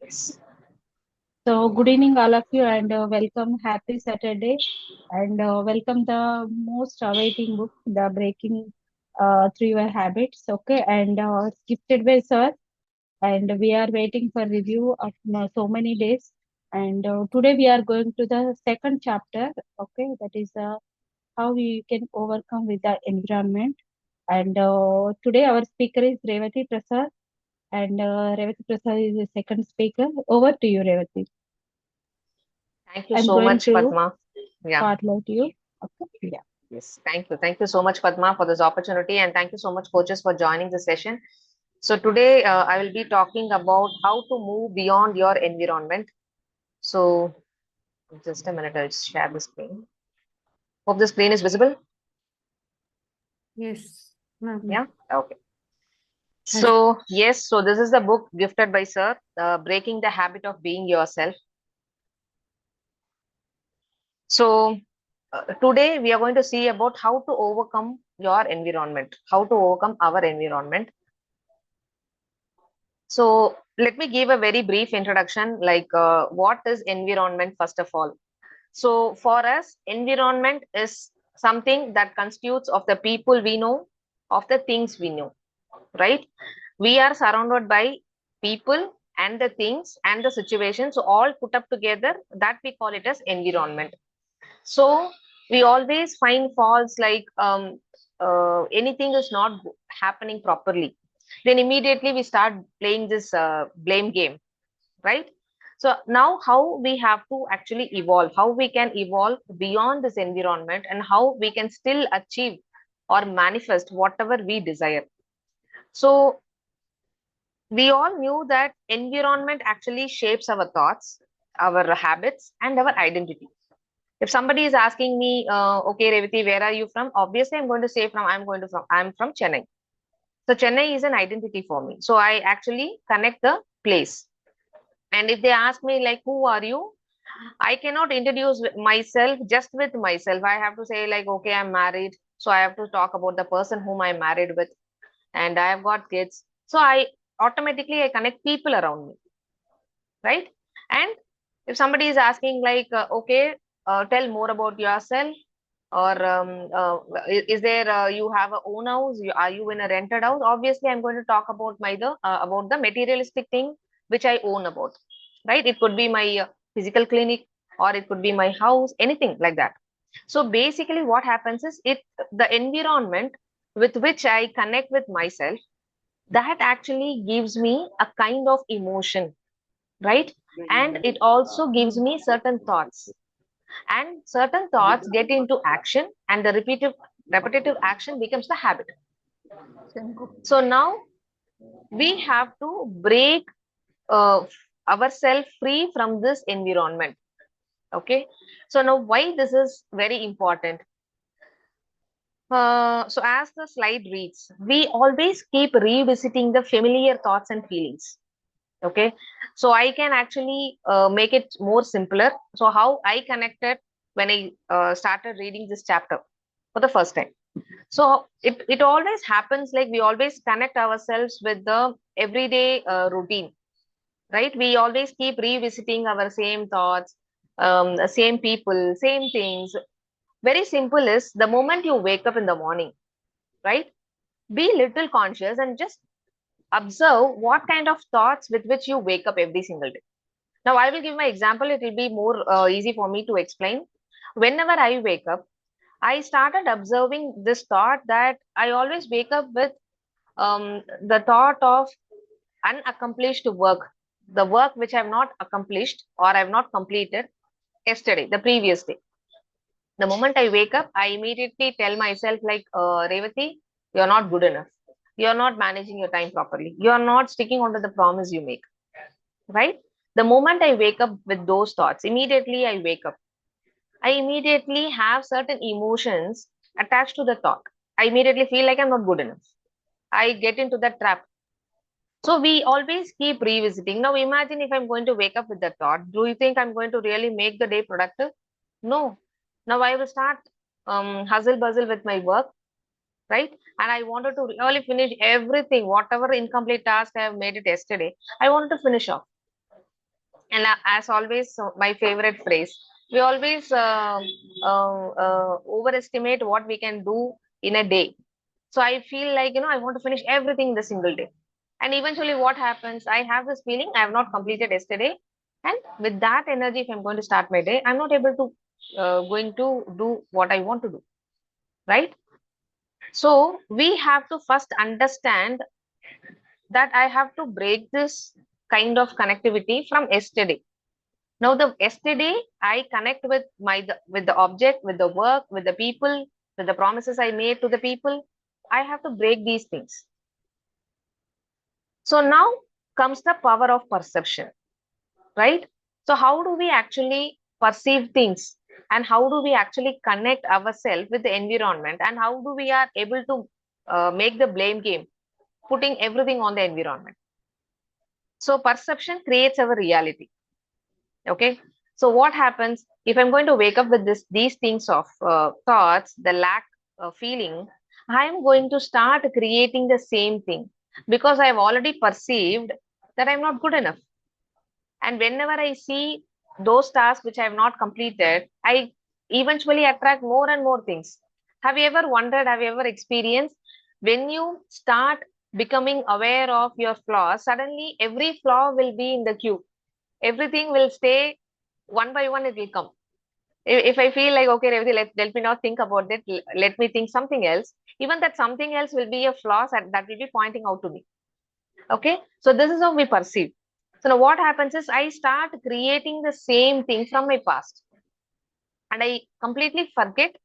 Yes. So, good evening, all of you, and welcome. Happy Saturday, and welcome the most awaiting book, The Breaking Through Your Habits. Okay, and gifted by Sir, and we are waiting for review of so many days. And today we are going to the second chapter. Okay, that is how we can overcome with the environment. And today our speaker is Revati Prasad, and Revati Prasad is the second speaker. Over to you, Revati. Thank you I'm so going much, to Padma. Yeah. spotlight you. Okay. Yeah. Yes. Thank you. Thank you so much, Padma, for this opportunity. And thank you so much, coaches, for joining the session. So, today I will be talking about how to move beyond your environment. So, just a minute, I'll share the screen. Hope the screen is visible. Yes, ma'am. Yeah. Okay. Yes. So, yes, so this is the book gifted by Sir, Breaking the Habit of Being Yourself. So, today we are going to see about how to overcome your environment, how to overcome our environment. So let me give a very brief introduction, like what is environment first of all. So for us, environment is something that constitutes of the people we know, of the things we know, right? We are surrounded by people and the things and the situations, so all put up together, that we call it as environment. So we always find faults like anything is not happening properly. Then immediately we start playing this blame game, right? So now how we have to actually evolve, how we can evolve beyond this environment and how we can still achieve or manifest whatever we desire. So we all knew that environment actually shapes our thoughts, our habits, and our identity. If somebody is asking me, okay, Revati, where are you from? Obviously, I'm going to say I'm from Chennai. So Chennai is an identity for me. So I actually connect the place. And if they ask me like, who are you? I cannot introduce myself just with myself. I have to say like, okay, I'm married. So I have to talk about the person whom I'm married with, and I have got kids. So I connect people around me, right? And if somebody is asking like, okay, tell more about yourself, or is there you have a own house, are you in a rented house? Obviously I'm going to talk about about the materialistic thing which I own about, right? It could be my physical clinic, or it could be my house, anything like that. So basically what happens is it the environment with which I connect with myself, that actually gives me a kind of emotion, right? And it also gives me certain thoughts, and certain thoughts get into action, and the repetitive action becomes the habit. So now we have to break uh, ourselves free from this environment. Okay, so now why this is very important. So as the slide reads, we always keep revisiting the familiar thoughts and feelings. Okay, so I can actually make it more simpler. So how I connected when I started reading this chapter for the first time. So it always happens like we always connect ourselves with the everyday routine, right? We always keep revisiting our same thoughts, the same people, same things. Very simple is the moment you wake up in the morning, right? Be little conscious and just observe what kind of thoughts with which you wake up every single day. Now, I will give my example. It will be more easy for me to explain. Whenever I wake up, I started observing this thought that I always wake up with the thought of unaccomplished work, the work which I have not accomplished or I have not completed yesterday, the previous day. The moment I wake up, I immediately tell myself, like, Revati, you're not good enough. You're not managing your time properly. You're not sticking onto the promise you make, right? The moment I wake up with those thoughts, immediately I wake up. I immediately have certain emotions attached to the thought. I immediately feel like I'm not good enough. I get into that trap. So we always keep revisiting. Now imagine if I'm going to wake up with that thought. Do you think I'm going to really make the day productive? No. Now I will start hustle bustle with my work, right? And I wanted to really finish everything, whatever incomplete task I have made it yesterday. I wanted to finish off. And as always, so my favorite phrase, we always overestimate what we can do in a day. So I feel like, I want to finish everything in the single day. And eventually what happens, I have this feeling I have not completed yesterday. And with that energy, if I'm going to start my day, I'm not able to going to do what I want to do, right? So we have to first understand that I have to break this kind of connectivity from yesterday. Now the yesterday I connect with with the object, with the work, with the people, with the promises I made to the people. I have to break these things. So now comes the power of perception, right? So how do we actually perceive things, and how do we actually connect ourselves with the environment, and how do we are able to make the blame game, putting everything on the environment. So perception creates our reality. Okay. So what happens if I'm going to wake up with these things of thoughts, the lack feeling, I'm going to start creating the same thing because I've already perceived that I'm not good enough. And whenever I see those tasks which I have not completed, I eventually attract more and more things. Have you ever wondered, have you ever experienced when you start becoming aware of your flaws, suddenly every flaw will be in the queue, everything will stay one by one, it will come. If I feel like, okay, Revati, let me not think about it, let me think something else, even that something else will be a flaw that will be pointing out to me. Okay, so this is how we perceive. So now what happens is I start creating the same thing from my past, and I completely forget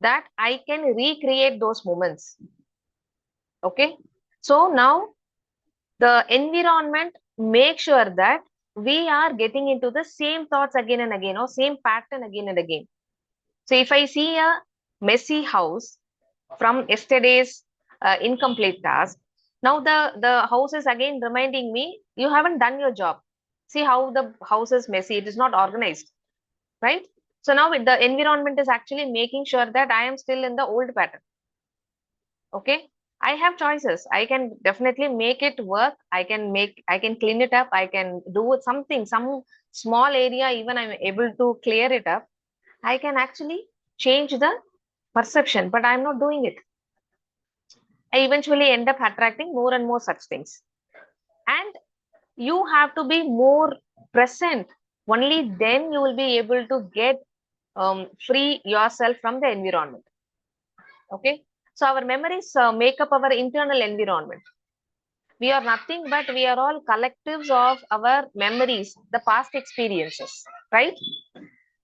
that I can recreate those moments. Okay, so now the environment makes sure that we are getting into the same thoughts again and again, or same pattern again and again. So if I see a messy house from yesterday's incomplete task, now the house is again reminding me, you haven't done your job. See how the house is messy, it is not organized, right? So now the environment is actually making sure that I am still in the old pattern. Okay, I have choices. I can definitely make it work. I can clean it up. I can do something, some small area, even I'm able to clear it up. I can actually change the perception, but I'm not doing it. I eventually end up attracting more and more such things. And you have to be more present. Only then you will be able to get free yourself from the environment. Okay. So our memories make up our internal environment. We are nothing but we are all collectives of our memories, the past experiences, right?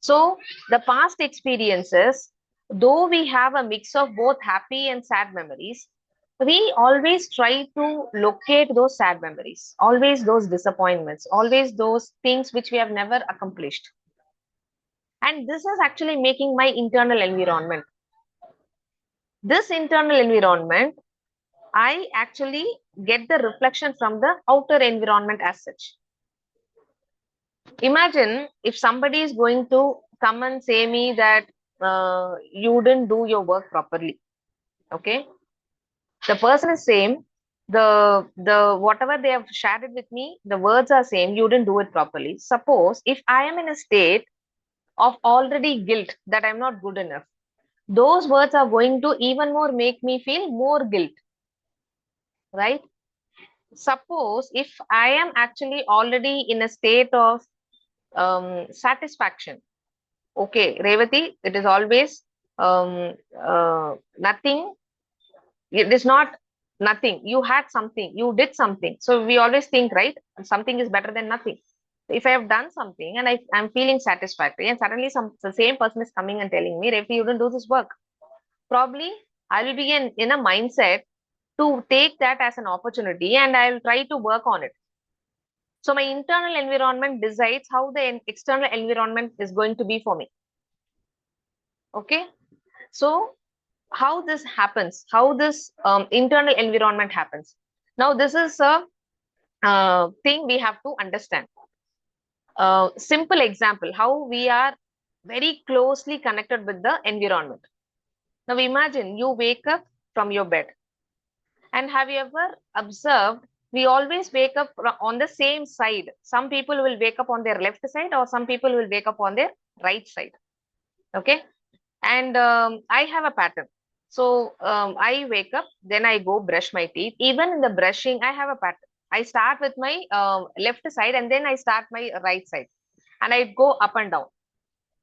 So the past experiences, though we have a mix of both happy and sad memories, we always try to locate those sad memories, always those disappointments, always those things which we have never accomplished. And this is actually making my internal environment. This internal environment, I actually get the reflection from the outer environment as such. Imagine if somebody is going to come and say me that you didn't do your work properly. Okay, the person is same, the whatever they have shared it with me, the words are same, you didn't do it properly. Suppose if I am in a state of already guilt that I'm not good enough, those words are going to even more make me feel more guilt, right? Suppose if I am actually already in a state of satisfaction, okay, Revati, it is always nothing. It is not nothing. You had something, you did something. So we always think, right? Something is better than nothing. If I have done something and I'm feeling satisfactory, and suddenly the same person is coming and telling me, Revati, you didn't do this work. Probably I will be in a mindset to take that as an opportunity and I will try to work on it. So my internal environment decides how the external environment is going to be for me. Okay. So how this happens, how this internal environment happens. Now, this is a thing we have to understand. Simple example, how we are very closely connected with the environment. Now, imagine you wake up from your bed. And have you ever observed We always wake up on the same side. Some people will wake up on their left side, or some people will wake up on their right side. Okay. And I have a pattern. So I wake up, then I go brush my teeth. Even in the brushing, I have a pattern. I start with my left side, and then I start my right side, and I go up and down,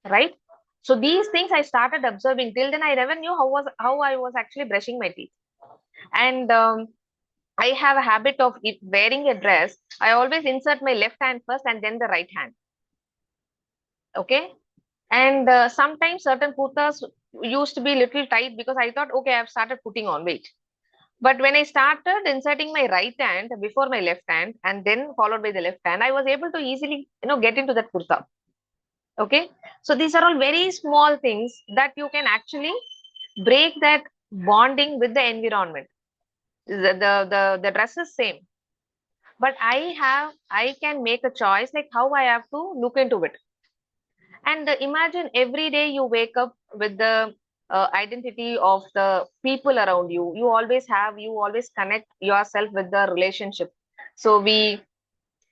right? So these things I started observing. Till then, I never knew how I was actually brushing my teeth. And I have a habit of, if wearing a dress, I always insert my left hand first and then the right hand. Okay. And sometimes certain kurtas used to be little tight, because I thought, okay, I've started putting on weight. But when I started inserting my right hand before my left hand and then followed by the left hand, I was able to easily, get into that kurta. Okay. So these are all very small things that you can actually break that bonding with the environment. The dress is same, but I can make a choice, like how I have to look into it. And imagine every day you wake up with the identity of the people around you. You always connect yourself with the relationship. So we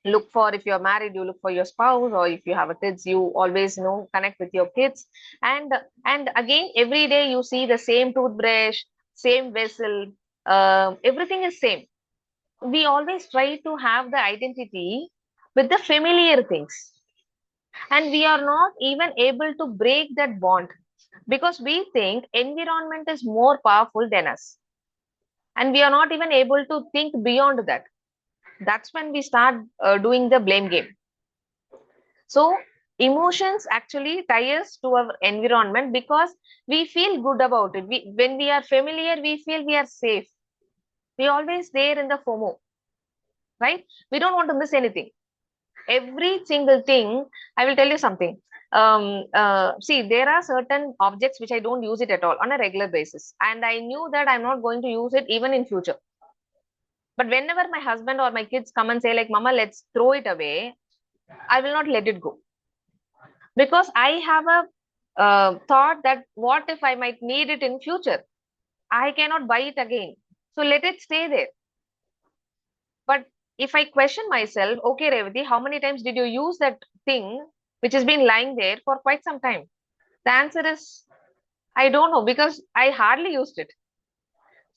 look for, if you're married, you look for your spouse, or if you have a kids, you always connect with your kids. And again, every day you see the same toothbrush, same vessel, everything is same. We always try to have the identity with the familiar things, and we are not even able to break that bond, because we think environment is more powerful than us, and we are not even able to think beyond that. That's when we start doing the blame game. So emotions actually tie us to our environment, because we feel good about it. When we are familiar, we feel we are safe. We always there in the FOMO, right? We don't want to miss anything. Every single thing. I will tell you something. See, there are certain objects which I don't use it at all on a regular basis, and I knew that I'm not going to use it even in future. But whenever my husband or my kids come and say, like, Mama, let's throw it away, I will not let it go, because I have a thought that what if I might need it in future? I cannot buy it again, so let it stay there. But if I question myself, okay, Revati, how many times did you use that thing which has been lying there for quite some time? The answer is, I don't know, because I hardly used it.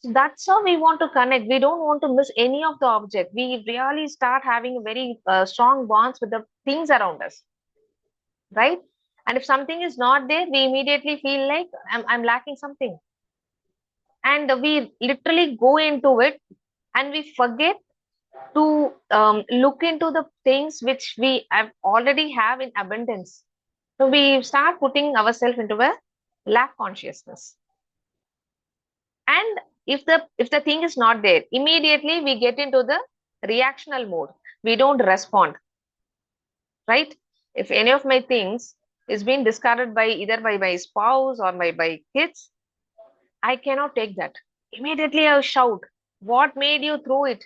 So that's how we want to connect. We don't want to miss any of the object. We really start having very strong bonds with the things around us, right? And if something is not there, we immediately feel like I'm lacking something. And we literally go into it, and we forget to look into the things which we have already have in abundance. So we start putting ourselves into a lack consciousness. And if the thing is not there, immediately we get into the reactional mode. We don't respond, right? If any of my things is being discarded by either by my spouse or by kids, I cannot take that. Immediately I shout, what made you throw it?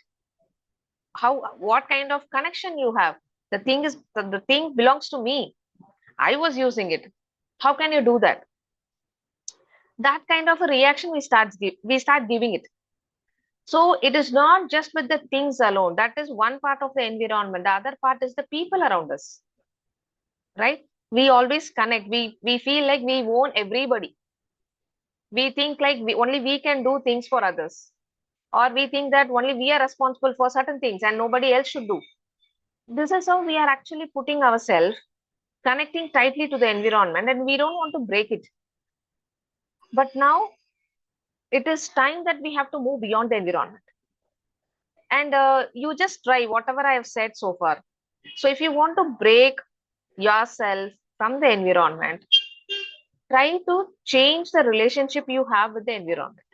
What kind of connection you have? The thing belongs to me. I was using it. How can you do that? That kind of a reaction we start giving it. So it is not just with the things alone. That is one part of the environment. The other part is the people around us, right? We always connect. We feel like we own everybody. We think like only we can do things for others, or we think that only we are responsible for certain things and nobody else should do. This is how we are actually putting ourselves connecting tightly to the environment, and we don't want to break it. But now it is time that we have to move beyond the environment. And you just try whatever I have said so far. So if you want to break yourself from the environment, try to change the relationship you have with the environment.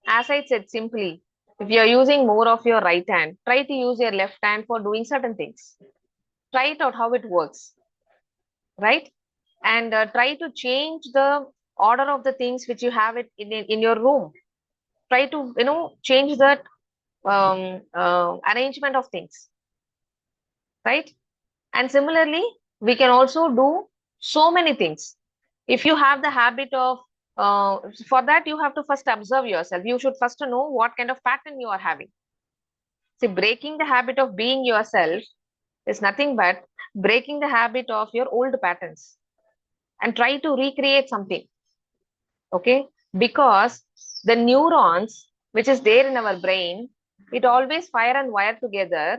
As I said simply, if you are using more of your right hand, try to use your left hand for doing certain things. Try it out how it works, right? And try to change the order of the things which you have it in your room. Try to change that arrangement of things, right? And similarly, we can also do so many things. If you have the habit of for that, you have to first observe yourself. You should first know what kind of pattern you are having. See, breaking the habit of being yourself is nothing but breaking the habit of your old patterns and try to recreate something. Okay, because the neurons which is there in our brain, it always fire and wire together.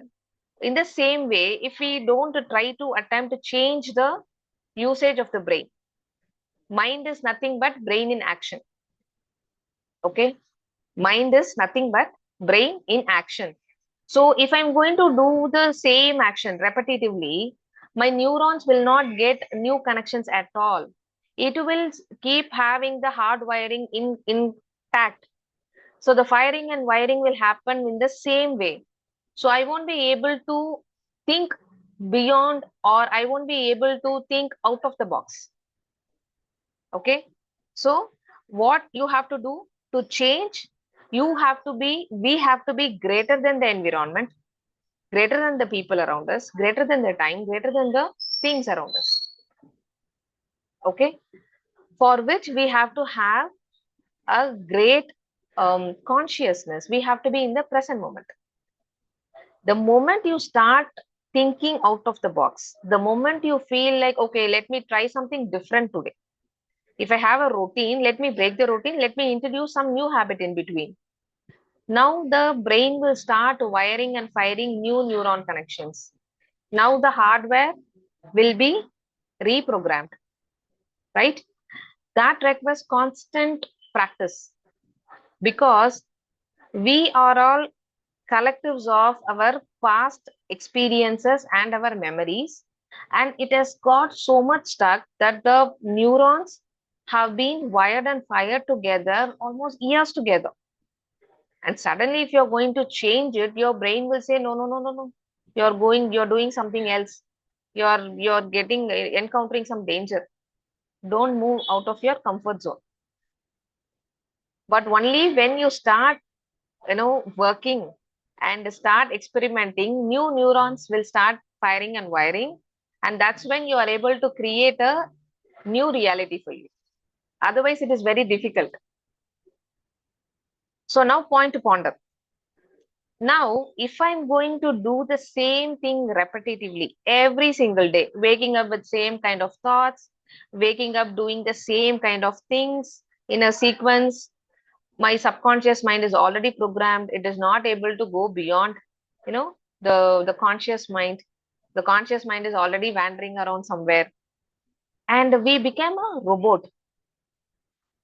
In the same way, if we don't try to attempt to change the usage of the brain, mind is nothing but brain in action. Okay, mind is nothing but brain in action. So if I'm going to do the same action repetitively, my neurons will not get new connections at all. It will keep having the hard wiring intact. So the firing and wiring will happen in the same way. So I won't be able to think beyond, or I won't be able to think out of the box. Okay. So what you have to do to change, we have to be greater than the environment, greater than the people around us, greater than the time, greater than the things around us. Okay. For which we have to have a great consciousness. We have to be in the present moment. The moment you start thinking out of the box, the moment you feel like, okay, let me try something different today. If I have a routine, let me break the routine, let me introduce some new habit in between. Now the brain will start wiring and firing new neuron connections. Now the hardware will be reprogrammed, right? That requires constant practice because we are all collectives of our past experiences and our memories, and it has got so much stuck that the neurons have been wired and fired together almost years together. And suddenly if you're going to change it, your brain will say, no, no, no, no, no, you're doing something else, you're getting encountering some danger, don't move out of your comfort zone. But only when you start working and start experimenting, new neurons will start firing and wiring, and that's when you are able to create a new reality for you. Otherwise it is very difficult. So now point to ponder. Now if I'm going to do the same thing repetitively every single day, waking up with same kind of thoughts, waking up doing the same kind of things in a sequence, my subconscious mind is already programmed. It is not able to go beyond the conscious mind. The conscious mind is already wandering around somewhere, and we become a robot.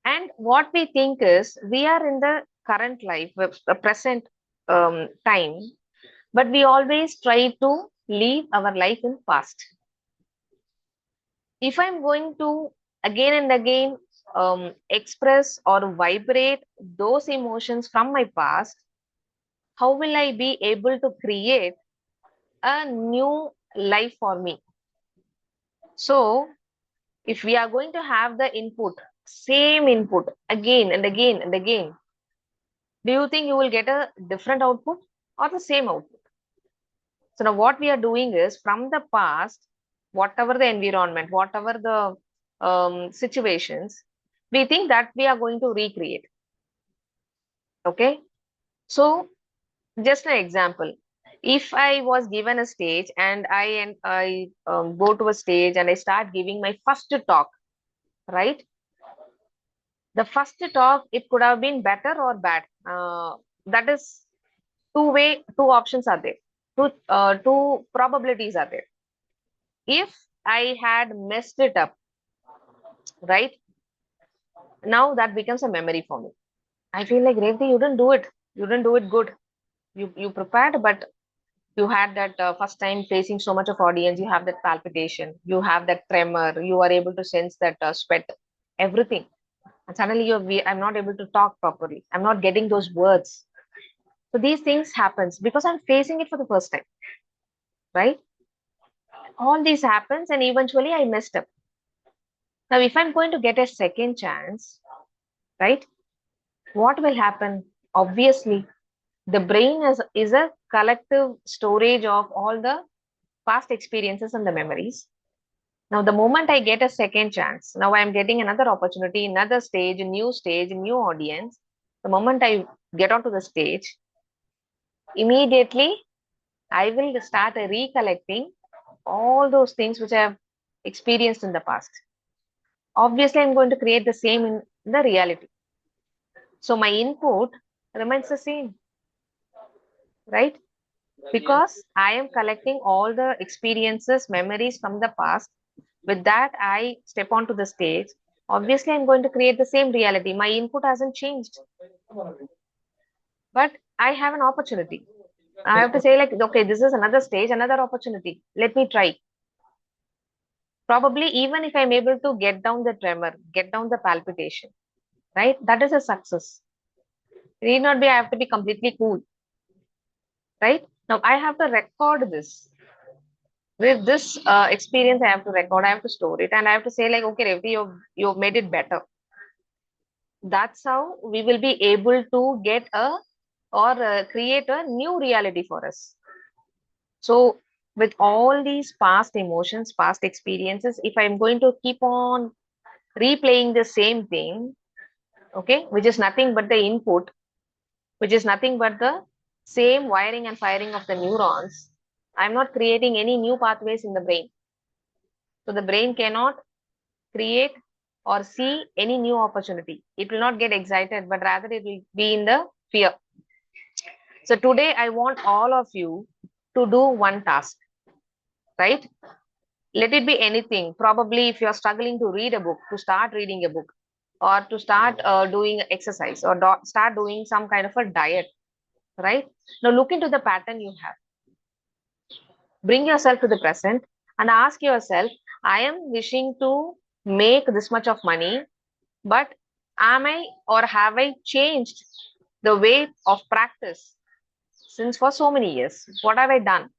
And what we think is we are in the current life, the present time, but we always try to live our life in past. If I'm going to again and again express or vibrate those emotions from my past, how will I be able to create a new life for me? So, if we are going to have the input, same input again and again and again, do you think you will get a different output or the same output? So, now what we are doing is from the past, whatever the environment, whatever the situations, we think that we are going to recreate. Okay. So, just an example. If I was given a stage and I go to a stage and I start giving my first talk, right? The first talk, it could have been better or bad. That is two options are there. Two probabilities are there. If I had messed it up, right? Now that becomes a memory for me. I feel like, Revati, you didn't do it. You didn't do it good. You prepared, but you had that first time facing so much of audience, you have that palpitation, you have that tremor, you are able to sense that sweat, everything, and suddenly I'm not able to talk properly, I'm not getting those words. So these things happens because I'm facing it for the first time, right? All this happens and eventually I messed up. Now if I'm going to get a second chance, right, what will happen? Obviously the brain is a collective storage of all the past experiences and the memories. Now, the moment I get a second chance, now I'm getting another opportunity, another stage, a new audience. The moment I get onto the stage, immediately I will start recollecting all those things which I have experienced in the past. Obviously, I'm going to create the same in the reality. So my input remains the same, right? Because I am collecting all the experiences, memories from the past. With that, I step onto the stage. Obviously, I'm going to create the same reality. My input hasn't changed, but I have an opportunity. I have to say, like, okay, this is another stage, another opportunity. Let me try. Probably, even if I'm able to get down the tremor, get down the palpitation, right? That is a success. It need not be, I have to be completely cool, right? Now, I have to record this. With this experience, I have to record, I have to store it, and I have to say, like, okay, Revati, you've made it better. That's how we will be able to get a or create a new reality for us. So, with all these past emotions, past experiences, if I'm going to keep on replaying the same thing, okay, which is nothing but the input, which is nothing but the same wiring and firing of the neurons, I'm not creating any new pathways in the brain. So, the brain cannot create or see any new opportunity. It will not get excited, but rather it will be in the fear. So today I want all of you to do one task, right? Let it be anything. Probably if you're struggling to read a book, to start reading a book, or to start doing exercise, or start doing some kind of a diet, right? Now look into the pattern you have. Bring yourself to the present and ask yourself, I am wishing to make this much of money, but am I or have I changed the way of practice since for so many years? What have I done?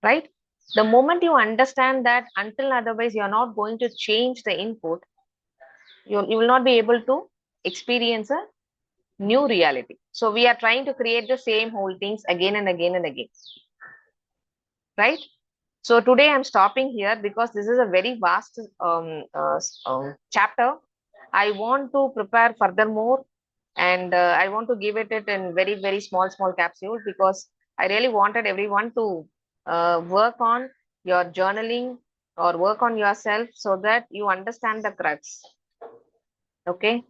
Right? The moment you understand that, until otherwise you're not going to change the input, you will not be able to experience a new reality. So we are trying to create the same whole things again and again and again. Right? So today I'm stopping here because this is a very vast chapter. I want to prepare furthermore, and I want to give it in very, very small capsule, because I really wanted everyone to work on your journaling or work on yourself so that you understand the crux. Okay.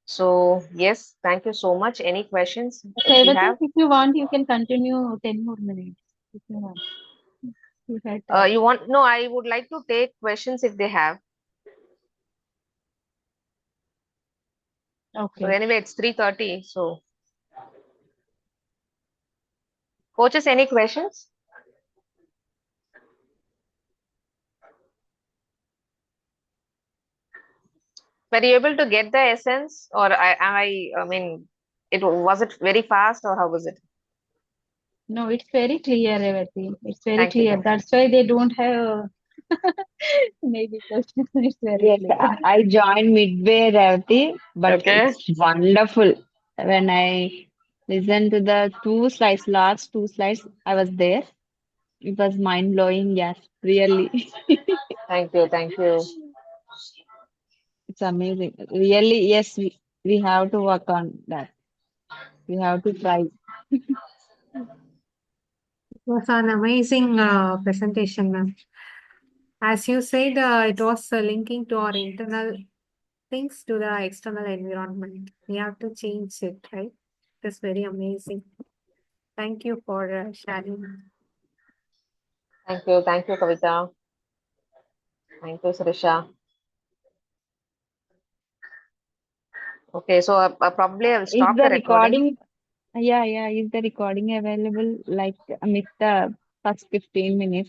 So yes, thank you so much. Any questions if you Revati, have? if you want, you can continue 10 more minutes if you want. You had time. You want? No, I would like to take questions if they have. So Okay. anyway, it's 3:30. So coaches, any questions? Were you able to get the essence, or I mean, it was it very fast, or how was it? No, it's very clear, Revati. It's very Thank you, clear. thank you. That's why they don't have maybe questions. It's very Yes, clear. I joined midway, Revati, but Okay. it's wonderful. When I listened to the last two slides, I was there. It was mind blowing, yes, really. Thank you, thank you. It's amazing. Really, yes, we have to work on that. We have to try. It was an amazing presentation, ma'am. As you said, it was linking to our internal things to the external environment. We have to change it, right? It's very amazing. Thank you for sharing. Thank you, Kavita. Thank you, Surisha. Okay, so probably I'll Is stop the the recording. recording, yeah, is the recording available like amid the first 15 minutes?